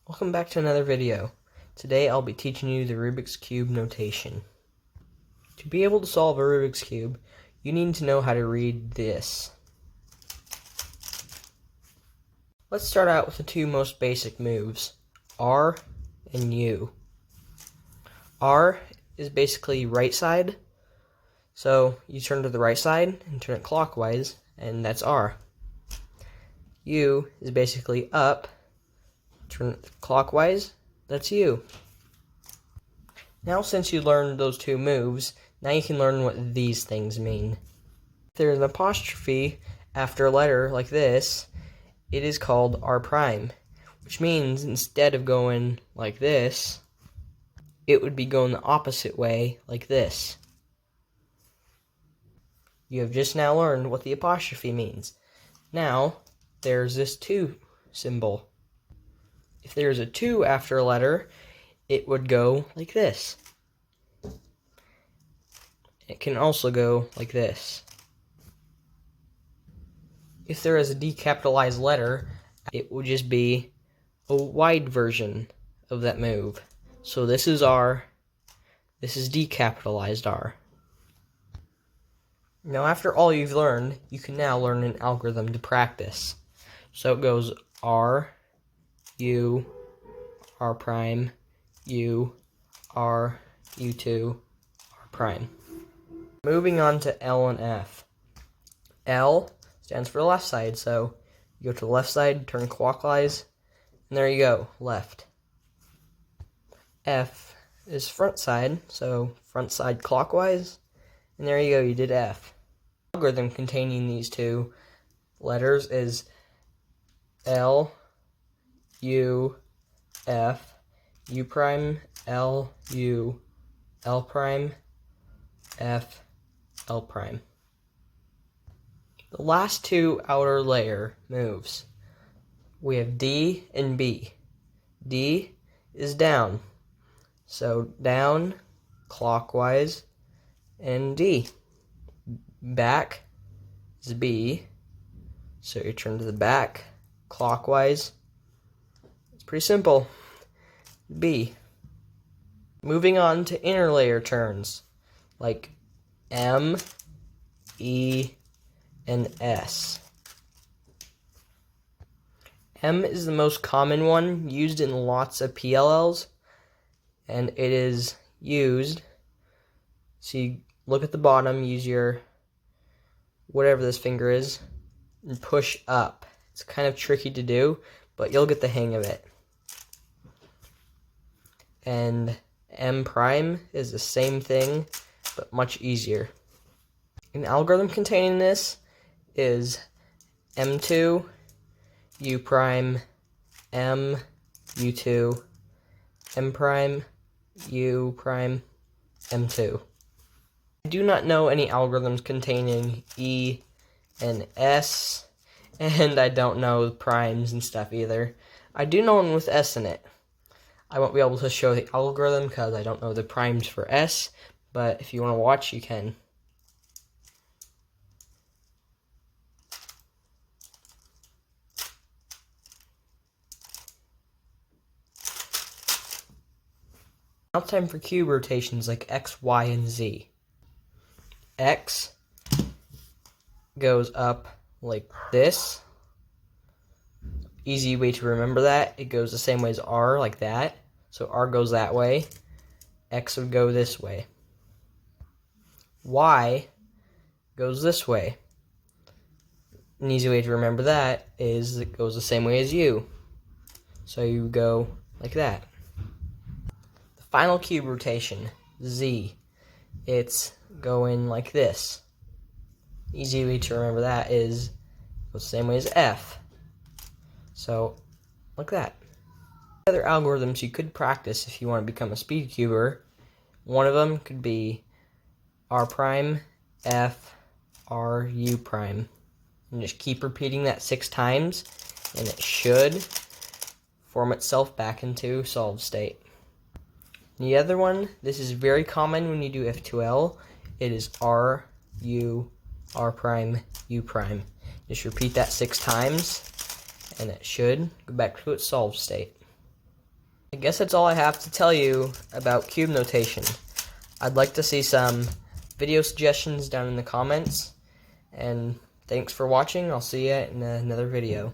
Welcome back to another video. Today I'll be teaching you the Rubik's Cube notation. To be able to solve a Rubik's Cube, you need to know how to read this. Let's start out with the two most basic moves, R and U. R is basically right side, so you turn to the right side and turn it clockwise, and that's R. U is basically up, turn it clockwise, that's U. Now since you learned those two moves, now you can learn what these things mean. If there's an apostrophe after a letter like this, it is called R prime, which means instead of going like this, it would be going the opposite way like this. You have just now learned what the apostrophe means. Now, there's this 2 symbol. If there's a 2 after a letter, it would go like this. It can also go like this. If there is a decapitalized letter, it would just be a wide version of that move. So this is R, this is decapitalized R. Now after all you've learned, you can now learn an algorithm to practice. So it goes R, U, R prime, U, R, U2, R prime. Moving on to L and F. L stands for the left side, so you go to the left side, turn clockwise, and there you go, left. F is front side, so front side clockwise, and there you go, you did F. The algorithm containing these two letters is L, U, F, U prime, L, U, L prime, F, L prime. The last two outer layer moves, we have D and B. D is down, so down, clockwise, and D. Back is B, so you turn to the back, clockwise. It's pretty simple. B. Moving on to inner layer turns, like M, E, and S. M is the most common one, used in lots of PLLs, and it is used, so you look at the bottom, use your, whatever this finger is, and push up. It's kind of tricky to do, but you'll get the hang of it. And M prime is the same thing, but much easier. An algorithm containing this is M2, U prime, M, U2, M prime, U prime, M2. I do not know any algorithms containing E and S, and I don't know primes and stuff either. I do know one with S in it. I won't be able to show the algorithm because I don't know the primes for S, but if you want to watch, you can. Now it's time for cube rotations like X, Y, and Z. X goes up like this. Easy way to remember that. It goes the same way as R, like that. So R goes that way. X would go this way. Y goes this way. An easy way to remember that is it goes the same way as U. So you go like that. The final cube rotation, Z. It's going like this. Easy way to remember that is the same way as F. So, like that. Other algorithms you could practice if you want to become a speed cuber. One of them could be R prime, F, R, U prime. And just keep repeating that 6 times, and it should form itself back into solved state. The other one, this is very common when you do F2L. It is R, U, R prime, U prime. Just repeat that 6 times, and it should go back to its solved state. I guess that's all I have to tell you about cube notation. I'd like to see some video suggestions down in the comments, and thanks for watching. I'll see you in another video.